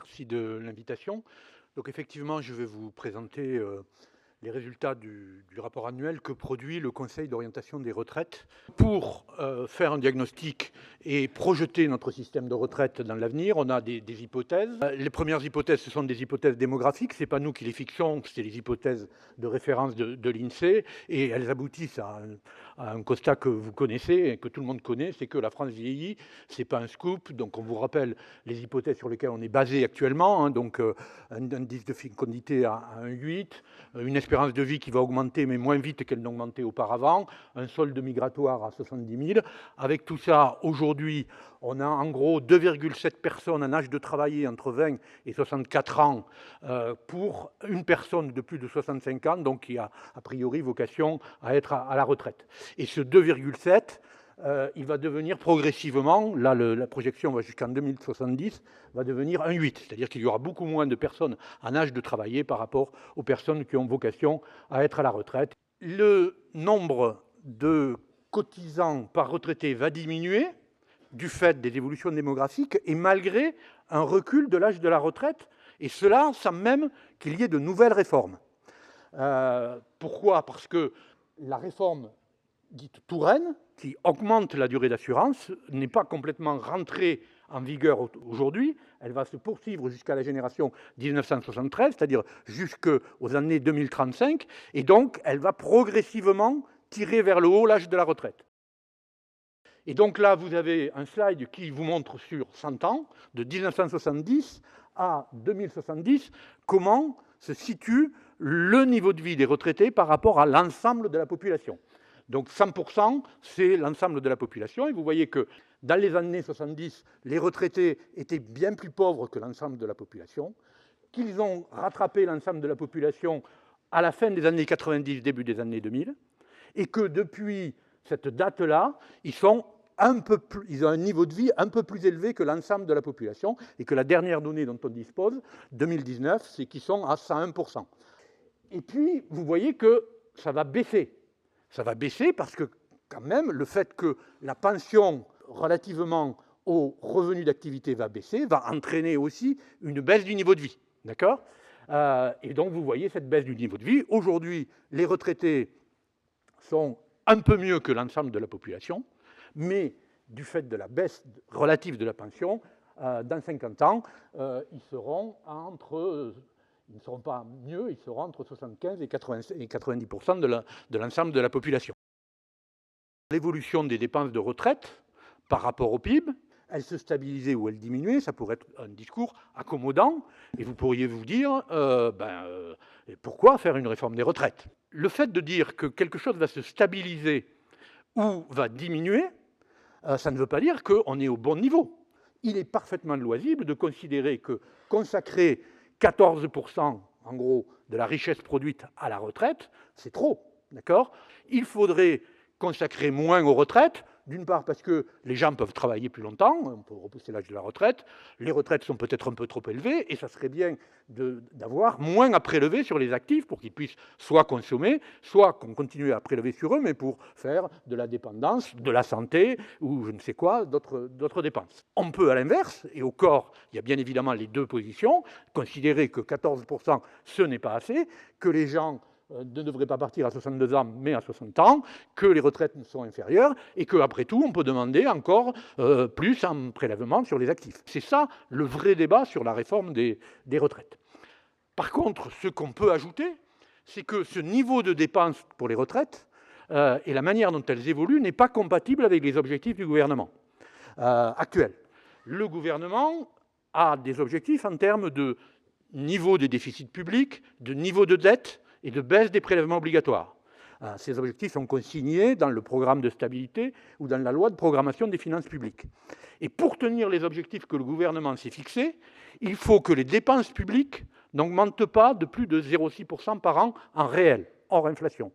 Merci de l'invitation. Donc effectivement, je vais vous présenter les résultats du rapport annuel que produit le Conseil d'orientation des retraites pour faire un diagnostic et projeter notre système de retraite dans l'avenir. On a des hypothèses. Les premières hypothèses, ce sont des hypothèses démographiques. Ce n'est pas nous qui les fixons, c'est les hypothèses de référence de l'INSEE. Et elles aboutissent à un constat que vous connaissez et que tout le monde connaît, c'est que la France vieillit. Ce n'est pas un scoop. Donc on vous rappelle les hypothèses sur lesquelles on est basé actuellement. Donc un indice de fécondité à 1,8, une espérance de vie qui va augmenter, mais moins vite qu'elle n'augmentait auparavant, un solde migratoire à 70 000. Avec tout ça, aujourd'hui, on a en gros 2,7 personnes en âge de travailler entre 20 et 64 ans pour une personne de plus de 65 ans, donc qui a a priori vocation à être à la retraite. Et ce 2,7, il va devenir progressivement, là la projection va jusqu'en 2070, va devenir 1,8, c'est-à-dire qu'il y aura beaucoup moins de personnes en âge de travailler par rapport aux personnes qui ont vocation à être à la retraite. Le nombre de cotisants par retraité va diminuer du fait des évolutions démographiques et malgré un recul de l'âge de la retraite, et cela sans même qu'il y ait de nouvelles réformes. Pourquoi ? Parce que la réforme dite Touraine, qui augmente la durée d'assurance, n'est pas complètement rentrée en vigueur aujourd'hui. Elle va se poursuivre jusqu'à la génération 1973, c'est-à-dire jusqu'aux années 2035, et donc elle va progressivement tirer vers le haut l'âge de la retraite. Et donc là, vous avez un slide qui vous montre sur 100 ans, de 1970 à 2070, comment se situe le niveau de vie des retraités par rapport à l'ensemble de la population. Donc 100%, c'est l'ensemble de la population. Et vous voyez que dans les années 70, les retraités étaient bien plus pauvres que l'ensemble de la population, qu'ils ont rattrapé l'ensemble de la population à la fin des années 90, début des années 2000, et que depuis cette date-là, ils ont un niveau de vie un peu plus élevé que l'ensemble de la population, et que la dernière donnée dont on dispose, 2019, c'est qu'ils sont à 101%. Et puis, vous voyez que ça va baisser. Ça va baisser parce que, quand même, le fait que la pension relativement aux revenus d'activité va baisser, va entraîner aussi une baisse du niveau de vie. D'accord ? Et donc, vous voyez cette baisse du niveau de vie. Aujourd'hui, les retraités sont un peu mieux que l'ensemble de la population, mais du fait de la baisse relative de la pension, dans 50 ans, ils seront ils ne seront pas mieux, ils seront entre 75 et 90% de l'ensemble de la population. L'évolution des dépenses de retraite par rapport au PIB, elle se stabilisait ou elle diminuait, ça pourrait être un discours accommodant, et vous pourriez vous dire, pourquoi faire une réforme des retraites ? Le fait de dire que quelque chose va se stabiliser ou va diminuer, ça ne veut pas dire qu'on est au bon niveau. Il est parfaitement loisible de considérer que consacrer 14% en gros de la richesse produite à la retraite, c'est trop, d'accord ? Il faudrait consacrer moins aux retraites, d'une part parce que les gens peuvent travailler plus longtemps, on peut repousser l'âge de la retraite, les retraites sont peut-être un peu trop élevées, et ça serait bien d'avoir moins à prélever sur les actifs pour qu'ils puissent soit consommer, soit qu'on continue à prélever sur eux, mais pour faire de la dépendance, de la santé, ou je ne sais quoi, d'autres dépenses. On peut à l'inverse, et au corps, il y a bien évidemment les deux positions, considérer que 14%, ce n'est pas assez, que les gens ne devraient pas partir à 62 ans, mais à 60 ans, que les retraites sont inférieures, et qu'après tout, on peut demander encore plus en prélèvement sur les actifs. C'est ça le vrai débat sur la réforme des retraites. Par contre, ce qu'on peut ajouter, c'est que ce niveau de dépenses pour les retraites et la manière dont elles évoluent n'est pas compatible avec les objectifs du gouvernement actuel. Le gouvernement a des objectifs en termes de niveau des déficits publics, de niveau de dette, et de baisse des prélèvements obligatoires. Ces objectifs sont consignés dans le programme de stabilité ou dans la loi de programmation des finances publiques. Et pour tenir les objectifs que le gouvernement s'est fixés, il faut que les dépenses publiques n'augmentent pas de plus de 0,6% par an en réel, hors inflation.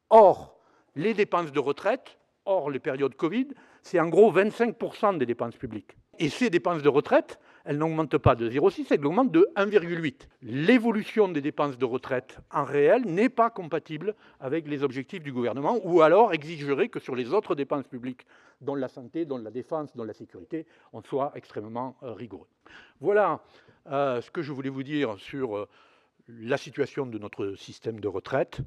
Or, les dépenses de retraite, hors les périodes Covid, c'est en gros 25% des dépenses publiques. Et ces dépenses de retraite, elle n'augmente pas de 0,6, elle augmente de 1,8. L'évolution des dépenses de retraite en réel n'est pas compatible avec les objectifs du gouvernement, ou alors exigerait que sur les autres dépenses publiques, dont la santé, dont la défense, dont la sécurité, on soit extrêmement rigoureux. Voilà ce que je voulais vous dire sur la situation de notre système de retraite.